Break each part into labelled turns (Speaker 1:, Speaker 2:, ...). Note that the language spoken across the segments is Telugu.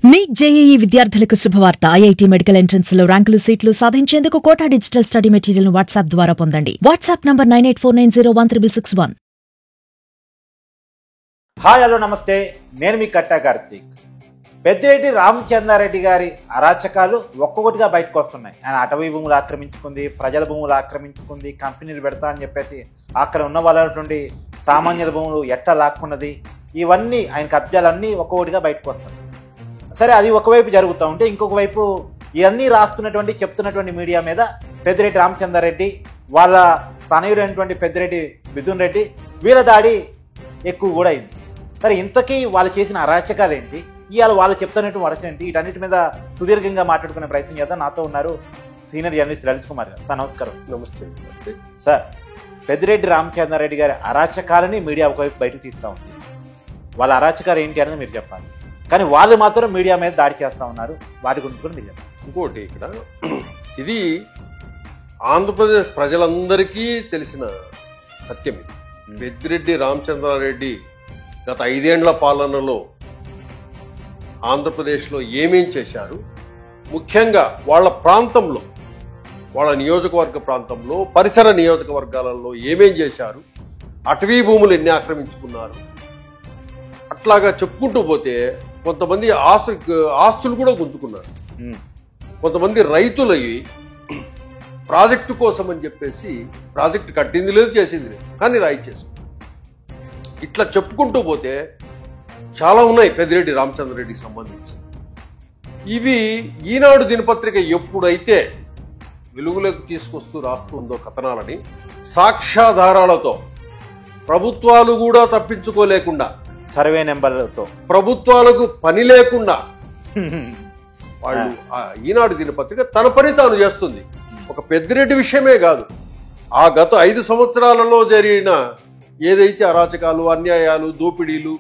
Speaker 1: నీట్ జేఈఈ విద్యార్థులకు శుభవార్త. ఐఐటీ మెడికల్ ఎంట్రన్స్ లో ర్యాంకులు సీట్లు సాధించేందుకు Kota digital study material WhatsApp ద్వారా పొందండి. WhatsApp number 9849016661.
Speaker 2: హాయ్ హలో నమస్తే, నేను మీ కట్టా కార్తీక్. పెద్దిరెడ్డి రామచంద్రారెడ్డి గారి అరాచకాలు ఒక్కొక్కటిగా బయటకు వస్తున్నాయి. ఆయన అటవీ భూములు ఆక్రమించుకుంది, ప్రజల భూములు ఆక్రమించుకుంది, కంపెనీలు పెడతా అని చెప్పేసి అక్కడ ఉన్న వాళ్ళ నుండి సామాన్యుల భూములు ఎట్లా లాక్కున్నది, ఇవన్నీ ఆయన కబ్జాలన్నీ ఒక్కొక్కటిగా బయటకు వస్తున్నాయి. సరే, అది ఒకవైపు జరుగుతూ ఉంటే ఇంకొక వైపు ఇవన్నీ రాస్తున్నటువంటి చెప్తున్నటువంటి మీడియా మీద పెద్దిరెడ్డి రామచంద్రారెడ్డి, వాళ్ళ స్థానికుడైనటువంటి పెద్దిరెడ్డి మిథున్ రెడ్డి, వీళ్ళ దాడి ఎక్కువ కూడా అయింది. సరే, ఇంతకీ వాళ్ళు చేసిన అరాచకాలు ఏంటి, ఇవాళ వాళ్ళు చెప్తున్నట్టు వరస ఏంటి, వీటన్నిటి మీద సుదీర్ఘంగా మాట్లాడుకునే ప్రయత్నం చేద్దాం. నాతో ఉన్నారు సీనియర్ జర్నలిస్ట్ లలిత్ కుమార్ గారు. సార్ నమస్కారం.
Speaker 3: నమస్తే
Speaker 2: సార్, పెద్దిరెడ్డి రామచంద్రారెడ్డి గారి అరాచకాలని మీడియా ఒకవైపు బయటకు తీస్తూ ఉంది. వాళ్ళ అరాచకాలు ఏంటి అనేది మీరు చెప్పాలి, కానీ వాళ్ళు మాత్రం మీడియా మీద దాడి చేస్తూ ఉన్నారు. వాటి గురించి కూడా మీరు చెప్పాలి.
Speaker 3: ఇంకోటి, ఇక్కడ ఇది ఆంధ్రప్రదేశ్ ప్రజలందరికీ తెలిసిన సత్యం. ఇది పెద్దిరెడ్డి రామచంద్రారెడ్డి గత 5 ఏళ్ల పాలనలో ఆంధ్రప్రదేశ్లో ఏమేం చేశారు, ముఖ్యంగా వాళ్ళ ప్రాంతంలో, వాళ్ళ నియోజకవర్గ ప్రాంతంలో, పరిసర నియోజకవర్గాలలో ఏమేం చేశారు, అటవీ భూములు ఎన్ని ఆక్రమించుకున్నారు, అట్లాగా చెప్పుకుంటూ పోతే కొంతమంది ఆస్తులు కూడా గుంజుకున్నారు. కొంతమంది రైతులు ప్రాజెక్టు కోసం అని చెప్పేసి ప్రాజెక్టు కట్టింది లేదు, చేసింది లేదు, కానీ రాయిచ్చేసి. ఇట్లా చెప్పుకుంటూ పోతే చాలా ఉన్నాయి పెద్దిరెడ్డి రామచంద్రారెడ్డికి సంబంధించి. ఇవి ఈనాడు దినపత్రిక ఎప్పుడైతే వెలుగులోకి తీసుకొస్తూ రాస్తుందో కథనాలని, సాక్ష్యాధారాలతో, ప్రభుత్వాలు కూడా తప్పించుకోలేకుండా,
Speaker 2: సర్వే నెంబర్లతో,
Speaker 3: ప్రభుత్వాలకు పని లేకుండా వాళ్ళు ఈనాడు దినపత్రిక తన పని తాను చేస్తుంది. ఒక పెద్దిరెడ్డి విషయమే కాదు, ఆ గత 5 సంవత్సరాలలో జరిగిన ఏదైతే అరాచకాలు, అన్యాయాలు, దోపిడీలు,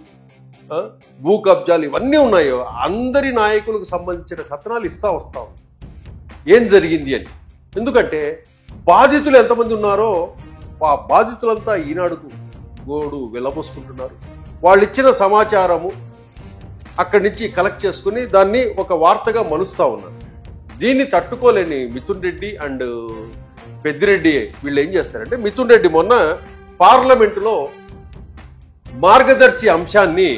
Speaker 3: భూ కబ్జాలు ఇవన్నీ ఉన్నాయో అందరి నాయకులకు సంబంధించిన కథనాలు ఇస్తా వస్తా ఉంది ఏం జరిగింది అని. ఎందుకంటే బాధితులు ఎంతమంది ఉన్నారో ఆ బాధితులంతా ఈనాడుకు గోడు వెలబోసుకుంటున్నారు. వాళ్ళు ఇచ్చిన సమాచారము అక్కడి నుంచి కలెక్ట్ చేసుకుని దాన్ని ఒక వార్తగా మలుస్తా ఉన్నారు. దీన్ని తట్టుకోలేని మిథున్ రెడ్డి అండ్ పెద్దిరెడ్డి వీళ్ళు ఏం చేస్తారంటే, మిథున్ రెడ్డి మొన్న పార్లమెంటులో మార్గదర్శి అంశాన్ని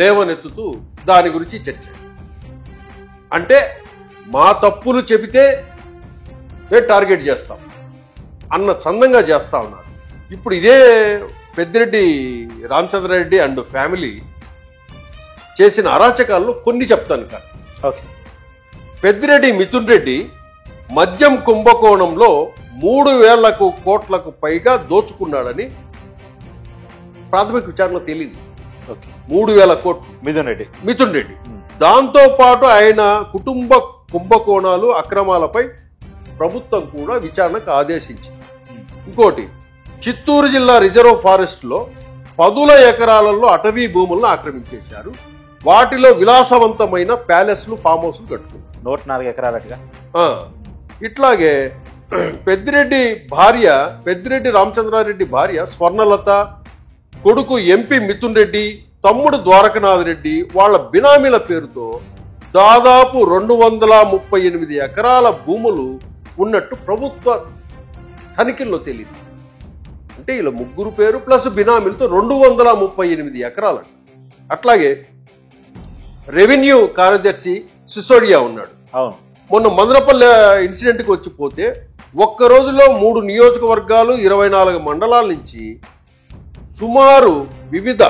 Speaker 3: లేవనెత్తుతూ దాని గురించి చర్చ, అంటే మా తప్పులు చెబితే మేము టార్గెట్ చేస్తాం అన్న చందంగా చేస్తా ఉన్నారు. ఇప్పుడు ఇదే పెద్దిరెడ్డి రామచంద్రారెడ్డి అండ్ ఫ్యామిలీ చేసిన అరాచకాల్లో కొన్ని చెప్తాను కాదు.
Speaker 2: ఓకే.
Speaker 3: పెద్దిరెడ్డి మిథున్ రెడ్డి మద్యం కుంభకోణంలో 3,000 కోట్లకు పైగా దోచుకున్నాడని ప్రాథమిక విచారణలో తేలింది.
Speaker 2: ఓకే,
Speaker 3: 3,000 కోట్లు మిథున్ రెడ్డి. దాంతో పాటు ఆయన కుటుంబ కుంభకోణాలు, అక్రమాలపై ప్రభుత్వం కూడా విచారణకు ఆదేశించింది. ఇంకోటి, చిత్తూరు జిల్లా రిజర్వ్ ఫారెస్ట్ లో 10 ఎకరాలలో అటవీ భూములను ఆక్రమించేశారు. వాటిలో విలాసవంతమైన ప్యాలెస్లు, ఫామ్ హౌస్లు కట్టుకున్నారు.
Speaker 2: 104 ఎకరాలట్టుగా.
Speaker 3: ఇట్లాగే పెద్దిరెడ్డి రామచంద్రారెడ్డి భార్య స్వర్ణలత, కొడుకు ఎంపీ మిథున్ రెడ్డి, తమ్ముడు ద్వారకనాథ్ రెడ్డి వాళ్ళ బినామీల పేరుతో దాదాపు 238 ఎకరాల భూములు ఉన్నట్టు ప్రభుత్వ తనిఖీల్లో తేలింది. అంటే ఇలా 3 పేరు ప్లస్ బినామీలతో 238 ఎకరాలు. అట్లాగే రెవెన్యూ కార్యదర్శి సిసోడియా ఉన్నాడు.
Speaker 2: అవును,
Speaker 3: మొన్న మదనపల్లి ఇన్సిడెంట్కి వచ్చిపోతే ఒక్క రోజులో 3 నియోజకవర్గాలు, 24 మండలాల నుంచి సుమారు వివిధ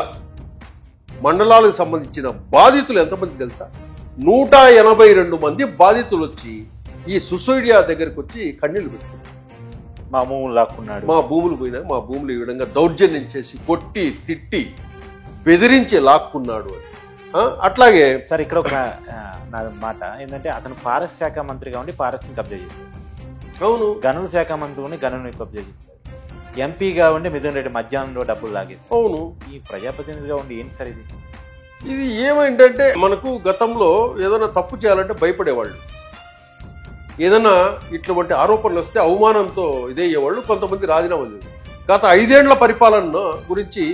Speaker 3: మండలాలకు సంబంధించిన బాధితులు ఎంతమంది తెలుసా? 182 మంది బాధితులు వచ్చి ఈ సిసోడియా దగ్గరికి వచ్చి కన్నీళ్లు పెట్టుకున్నారు.
Speaker 2: మా భూములు లాక్కున్నాడు,
Speaker 3: మా భూములు పోయినాయి, మా భూములు ఈ విధంగా దౌర్జన్యం చేసి కొట్టి తిట్టి బెదిరించి లాక్కున్నాడు అని. అట్లాగే
Speaker 2: సార్, ఇక్కడ ఒక నా మాట ఏంటంటే, అతను ఫారెస్ట్ శాఖ మంత్రిగా ఉండి ఫారెస్ట్ని కబ్జా చేశాడు.
Speaker 3: అవును,
Speaker 2: గనుల శాఖ మంత్రి ఉండి గనుని కబ్జా చేశాడు. ఎంపీగా ఉండి మిథున్ రెడ్డి మధ్యాహ్నంలో డబ్బులు లాగేశారు.
Speaker 3: అవును,
Speaker 2: ఈ ప్రజాప్రతినిధిగా ఉండి ఏంటి సార్ ఇది?
Speaker 3: ఇది ఏమైందంటే, మనకు గతంలో ఏదైనా తప్పు చేయాలంటే భయపడేవాళ్ళు. ఏదైనా ఇటువంటి ఆరోపణలు వస్తే అవమానంతో ఇదయ్యేవాళ్ళు. కొంతమంది రాజీనామా చేశారు. గత 5 ఏళ్ల పరిపాలన గురించి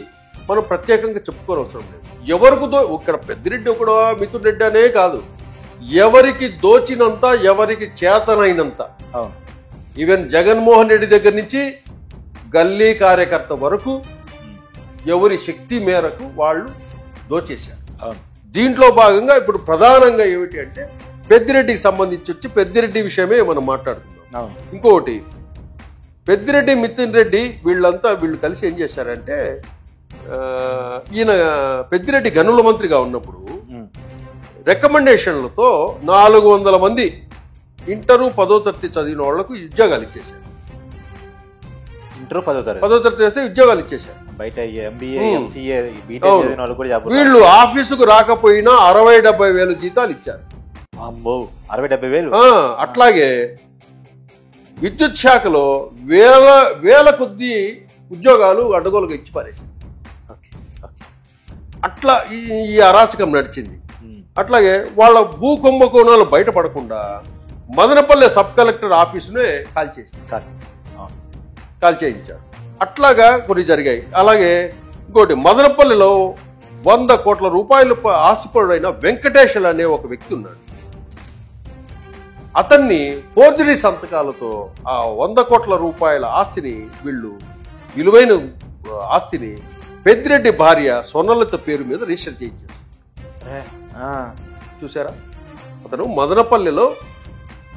Speaker 3: మనం ప్రత్యేకంగా చెప్పుకోనవసరం లేదు. ఎవరికి ఇక్కడ పెద్దిరెడ్డి ఒకడో మిథున్ రెడ్డి అనే కాదు, ఎవరికి దోచినంత, ఎవరికి చేతనైనంత, ఈవెన్ జగన్మోహన్ రెడ్డి దగ్గర నుంచి గల్లీ కార్యకర్త వరకు ఎవరి శక్తి మేరకు వాళ్ళు దోచేశారు. దీంట్లో భాగంగా ఇప్పుడు ప్రధానంగా ఏమిటి అంటే పెద్దిరెడ్డికి సంబంధించి వచ్చి పెద్దిరెడ్డి విషయమే మనం మాట్లాడుతున్నాం. ఇంకొకటి, పెద్దిరెడ్డి మిథున్ రెడ్డి వీళ్ళు కలిసి ఏం చేశారంటే, ఈయన పెద్దిరెడ్డి గనుల మంత్రిగా ఉన్నప్పుడు రికమెండేషన్లతో 400 మంది ఇంటరు 10వ తరగతి చదివిన వాళ్లకు ఉద్యోగాలు ఇచ్చేశారు.
Speaker 2: ఇంటర్ 10వ
Speaker 3: తరగతి చేస్తే ఉద్యోగాలు ఇచ్చేశారు.
Speaker 2: బయట MBA, MCA, బీటెక్ చదివిన వాళ్ళు కూడా
Speaker 3: వీళ్ళు ఆఫీసుకు రాకపోయినా 60-70 వేలు జీతాలు ఇచ్చారు.
Speaker 2: 60-70 వేలు.
Speaker 3: అట్లాగే విద్యుత్ శాఖలో వేల కొద్ది ఉద్యోగాలు అడ్డగోలుగా ఇచ్చి పారేశారు. అట్లా ఈ అరాచకం నడిచింది. అట్లాగే వాళ్ళ భూ కుంభకోణాలు బయటపడకుండా మదనపల్లె సబ్ కలెక్టర్ ఆఫీసునే కాల్ చేయించారు. అట్లాగా కొన్ని జరిగాయి. అలాగే ఇంకోటి, మదనపల్లెలో 100 కోట్ల రూపాయలు ఆస్తిపరుడైన వెంకటేశ్వర అనే ఒక వ్యక్తి ఉన్నాడు. అతన్ని ఫోర్జరీ సంతకాలతో ఆ 100 కోట్ల రూపాయల ఆస్తిని, వీళ్ళు విలువైన ఆస్తిని పెద్దిరెడ్డి భార్య స్వర్ణలత పేరు మీద రిజిస్టర్ చేయించారు. చూసారా? అతను మదనపల్లెలో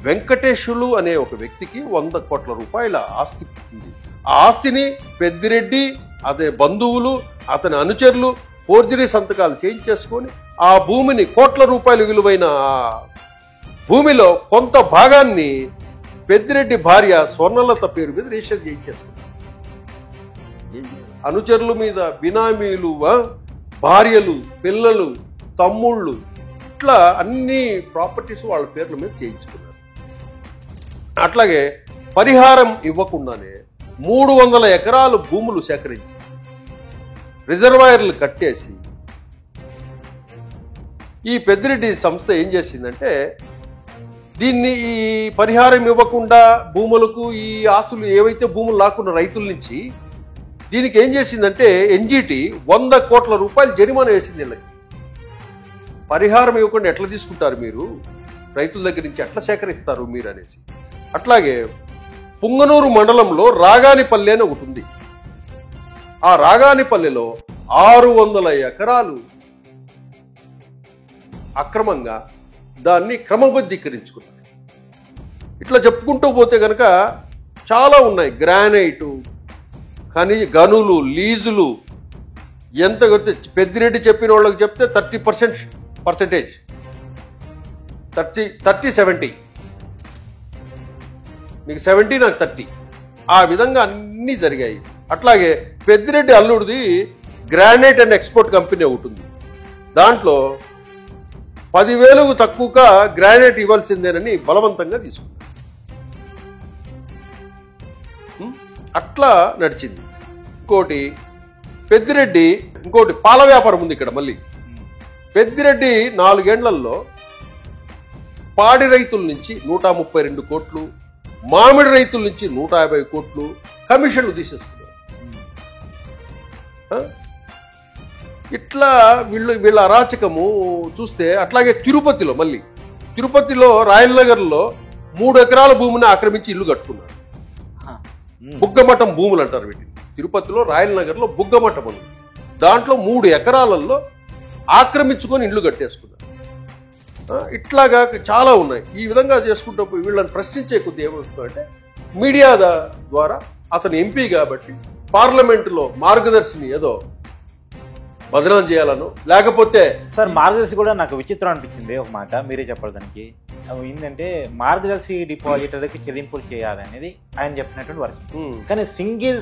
Speaker 3: వెంకటేశ్వరులు అనే ఒక వ్యక్తికి 100 కోట్ల రూపాయల ఆస్తి ఉంది. ఆ ఆస్తిని పెద్దిరెడ్డి, అదే బంధువులు, అతని అనుచరులు ఫోర్జరీ సంతకాలు చేయించేసుకొని ఆ భూమిని, కోట్ల రూపాయలు విలువైన భూమిలో కొంత భాగాన్ని పెద్దిరెడ్డి భార్య స్వర్ణలత పేరు మీద రిజిస్టర్ చేయించేసుకున్నారు. అనుచరుల మీద బినామీలు, భార్యలు, పిల్లలు, తమ్ముళ్ళు, ఇట్లా అన్ని ప్రాపర్టీస్ వాళ్ళ పేర్ల మీద చేయించుకున్నారు. అట్లాగే పరిహారం ఇవ్వకుండానే 300 ఎకరాలు భూములు సేకరించి రిజర్వాయర్లు కట్టేసి ఈ పెద్దిరెడ్డి సంస్థ ఏం చేసిందంటే, దీన్ని ఈ పరిహారం ఇవ్వకుండా భూములకు, ఈ ఆస్తులు ఏవైతే భూములు లాక్కున్న రైతుల నుంచి, దీనికి ఏం చేసిందంటే ఎన్జిటి 100 కోట్ల రూపాయలు జరిమానా వేసింది. వీళ్ళకి పరిహారం ఇవ్వకుండా ఎట్లా తీసుకుంటారు మీరు, రైతుల దగ్గర నుంచి ఎట్లా సేకరిస్తారు మీరు అనేసి. అట్లాగే పుంగనూరు మండలంలో రాగానిపల్లె అని ఒకటి ఉంది. ఆ రాగానిపల్లెలో 600 ఎకరాలు అక్రమంగా దాన్ని క్రమబద్ధీకరించుకున్నారు. ఇట్లా చెప్పుకుంటూ పోతే కనుక చాలా ఉన్నాయి. గ్రానైటు, గనులు, లీజులు, ఎంత పెద్దిరెడ్డి చెప్పిన వాళ్ళకి చెప్తే 30% 30-70, మీకు 70 నాకు 30, ఆ విధంగా అన్నీ జరిగాయి. అట్లాగే పెద్దిరెడ్డి అల్లుడిది గ్రానైట్ అండ్ ఎక్స్పోర్ట్ కంపెనీ ఒకటి ఉంది. దాంట్లో 10,000కు తక్కువగా గ్రానైట్ ఇవ్వాల్సిందేనని బలవంతంగా తీసుకున్నారు. అట్లా నడిచింది. ఇంకోటి పాల వ్యాపారం ఉంది ఇక్కడ. మళ్ళీ పెద్దిరెడ్డి 4 ఏళ్లలో పాడి రైతుల నుంచి 132 కోట్లు, మామిడి రైతుల నుంచి 150 కోట్లు కమిషన్లు తీసేసుకున్నారు. ఇట్లా వీళ్ళ అరాచకము చూస్తే, అట్లాగే తిరుపతిలో రాయల్ నగర్లో 3 ఎకరాల భూమిని ఆక్రమించి ఇల్లు కట్టుకున్నారు. బుగ్గమఠం భూములు అంటారు వీటిని. తిరుపతిలో రాయల్ నగర్లో బుగ్గమఠం ఉంది. దాంట్లో 3 ఎకరాలలో ఆక్రమించుకొని ఇల్లు కట్టేసుకున్నారు. ఇట్లాగా చాలా ఉన్నాయి. ఈ విధంగా చేసుకుంటూ వీళ్ళని ప్రశ్నించే కొద్ది ఏమవుతుందంటే, మీడియా ద్వారా అతను ఎంపీ కాబట్టి పార్లమెంటులో మార్గదర్శిని ఏదో బదనాం చేయాలను, లేకపోతే
Speaker 2: సార్ మార్గదర్శి కూడా నాకు విచిత్రం అనిపించింది. ఒక మాట మీరే చెప్పాలి దానికి. ఏంటంటే మార్గదర్శి డిపాజిటర్కి చెల్లింపులు చేయాలనేది ఆయన చెప్పినటువంటి వర్కింగ్, కానీ సింగిల్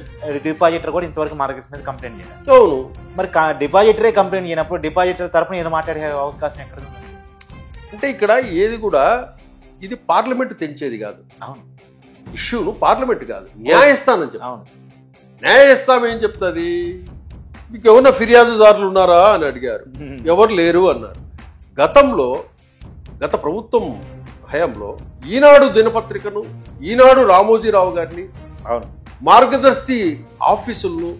Speaker 2: డిపాజిటర్ కూడా ఇంతవరకు మార్గదర్శి మీద కంప్లైంట్ చేయాలి.
Speaker 3: అవును,
Speaker 2: మరి డిపాజిటరే కంప్లైంట్ చేయనప్పుడు డిపాజిటర్ తరఫున ఏదో మాట్లాడే అవకాశం ఎక్కడ ఉంది?
Speaker 3: అంటే ఇక్కడ ఏది కూడా ఇది పార్లమెంట్ తెంచేది కాదు.
Speaker 2: అవును,
Speaker 3: ఇష్యూను పార్లమెంట్ కాదు, న్యాయస్థానం చెప్తుంది.
Speaker 2: అవును,
Speaker 3: న్యాయస్థానం ఏం చెప్తుంది? మీకు ఎవరన్నా ఫిర్యాదుదారులు ఉన్నారా అని అడిగారు. ఎవరు లేరు అన్నారు. గత ప్రభుత్వం హయాంలో ఈనాడు దినపత్రికను, ఈనాడు రామోజీరావు గారిని, మార్గదర్శి ఆఫీసులను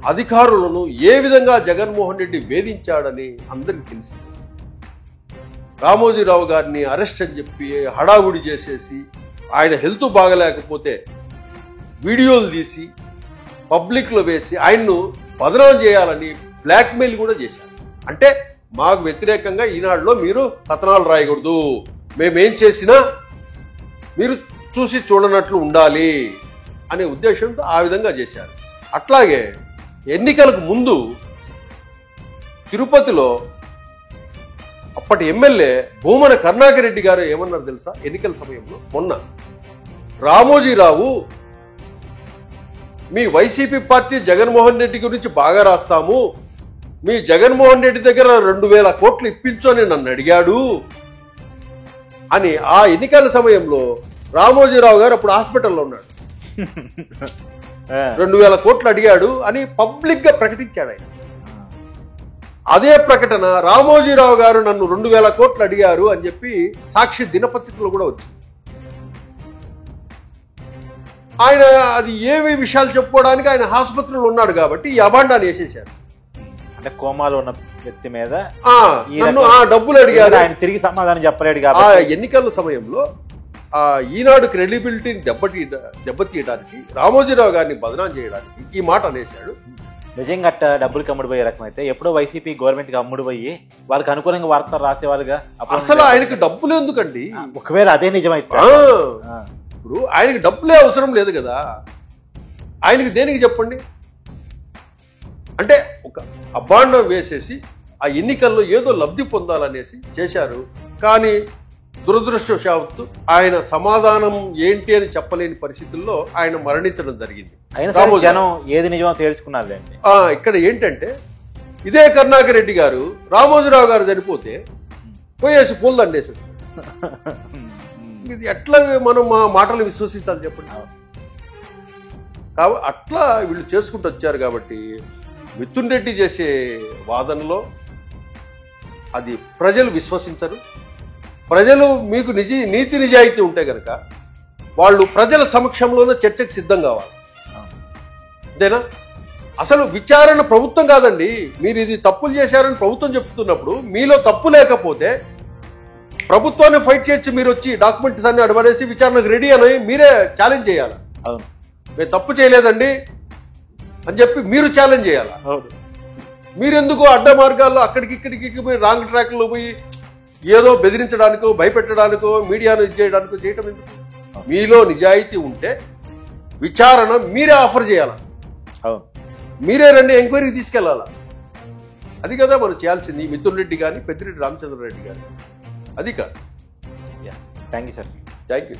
Speaker 3: అధికారులను ఏ విధంగా జగన్మోహన్ రెడ్డి వేధించాడని అందరికీ తెలిసింది. రామోజీరావు గారిని అరెస్ట్ అని చెప్పి హడావుడి చేసేసి ఆయన హెల్త్ బాగలేకపోతే వీడియోలు తీసి పబ్లిక్లో వేసి ఆయన్ను బదనాం చేయాలని బ్లాక్మెయిల్ కూడా చేశారు. అంటే మాకు వ్యతిరేకంగా ఈనాడులో మీరు కథనాలు రాయకూడదు, మేమేం చేసినా మీరు చూసి చూడనట్లు ఉండాలి అనే ఉద్దేశంతో ఆ విధంగా చేశారు. అట్లాగే ఎన్నికలకు ముందు తిరుపతిలో అప్పటి ఎమ్మెల్యే భూమన కరుణాకర్ రెడ్డి గారు ఏమన్నారు తెలుసా? ఎన్నికల సమయంలో మొన్న రామోజీరావు మీ వైసీపీ పార్టీ జగన్మోహన్ రెడ్డి గురించి బాగా రాస్తాము, మీ జగన్మోహన్ రెడ్డి దగ్గర 2000 కోట్లు ఇప్పించు అని నన్ను అడిగాడు అని ఆ ఎన్నికల సమయంలో రామోజీరావు గారు అప్పుడు హాస్పిటల్లో ఉన్నాడు. 2000 కోట్లు అడిగాడు అని పబ్లిక్ గా ప్రకటించాడు ఆయన. అదే ప్రకటన రామోజీరావు గారు నన్ను 2000 కోట్లు అడిగారు అని చెప్పి సాక్షి దినపత్రికలో కూడా వచ్చింది. ఆయన అది ఏమి విషయాలు చెప్పుకోవడానికి ఆయన ఆసుపత్రిలో ఉన్నాడు కాబట్టి ఈ అబాండాన్ని వేసేశారు.
Speaker 2: అంటే కోమాలో ఉన్న వ్యక్తి మీద
Speaker 3: నన్ను డబ్బులు అడిగారు,
Speaker 2: ఆయన తిరిగి సమాధానం చెప్పలేడు కాబట్టి
Speaker 3: ఎన్నికల సమయంలో ఈనాడు క్రెడిబిలిటీని దెబ్బతీయడానికి రామోజీరావు గారిని బదనాం చేయడానికి ఈ మాట అనేశాడు.
Speaker 2: నిజంగా డబ్బులు కమ్ముడిపోయే రకం అయితే ఎప్పుడో వైసీపీ గవర్నమెంట్ కి అమ్ముడుపోయి వాళ్ళకి అనుకూలంగా వార్తలు రాసేవాళ్ళుగా.
Speaker 3: అసలు ఆయనకి డబ్బులు ఎందుకండి?
Speaker 2: ఒకవేళ అదే నిజమైతే
Speaker 3: ఇప్పుడు ఆయనకి డబ్బులే అవసరం లేదు కదా, ఆయనకి దేనికి చెప్పండి? అంటే ఒక అభాండం వేసేసి ఆ ఎన్నికల్లో ఏదో లబ్ధి పొందాలనేసి చేశారు. కానీ దురదృష్టవశాత్తు ఆయన సమాధానం ఏంటి అని చెప్పలేని పరిస్థితుల్లో ఆయన మరణించడం జరిగింది.
Speaker 2: జనం ఏది నిజమో తెలుసుకున్నారు.
Speaker 3: ఇక్కడ ఏంటంటే ఇదే కరుణాకర్ రెడ్డి గారు రామోజీరావు గారు చనిపోతే పోయేసి పూలదండేసి ఇది ఎట్లా మనం మా మాటలు విశ్వసించాలి చెప్పండి? కాబట్టి అట్లా వీళ్ళు చేసుకుంటూ వచ్చారు. కాబట్టి మిథున్ రెడ్డి చేసే వాదనలో అది ప్రజలు విశ్వసించరు. ప్రజలు మీకు నీతి నిజాయితీ ఉంటే కనుక వాళ్ళు ప్రజల సమక్షంలోనే చర్చకు సిద్ధం కావాలి. అంతేనా? అసలు విచారణ ప్రభుత్వం కాదండి. మీరు ఇది తప్పులు చేశారని ప్రభుత్వం చెప్తున్నప్పుడు మీలో తప్పు లేకపోతే ప్రభుత్వాన్ని ఫైట్ చేయొచ్చు. మీరు వచ్చి డాక్యుమెంట్స్ అన్ని అడవలేసి విచారణకు రెడీ అని మీరే ఛాలెంజ్ చేయాలి.
Speaker 2: అవును,
Speaker 3: మేము తప్పు చేయలేదండి అని చెప్పి మీరు ఛాలెంజ్ చేయాలి. మీరెందుకు అడ్డ మార్గాల్లో అక్కడికి ఇక్కడికి పోయి రాంగ్ ట్రాక్లో పోయి ఏదో బెదిరించడానికో భయపెట్టడానికో మీడియాను చేయడానికో చేయటం ఎందుకు? మీలో నిజాయితీ ఉంటే విచారణ మీరే ఆఫర్ చేయాల, మీరే రండి ఎంక్వైరీకి తీసుకెళ్లాలా. అది కదా మనం చేయాల్సింది. మిథున్ రెడ్డి కానీ పెద్దిరెడ్డి రామచంద్రారెడ్డి కానీ అది కాదు.
Speaker 2: Thank you sir.
Speaker 3: Thank you.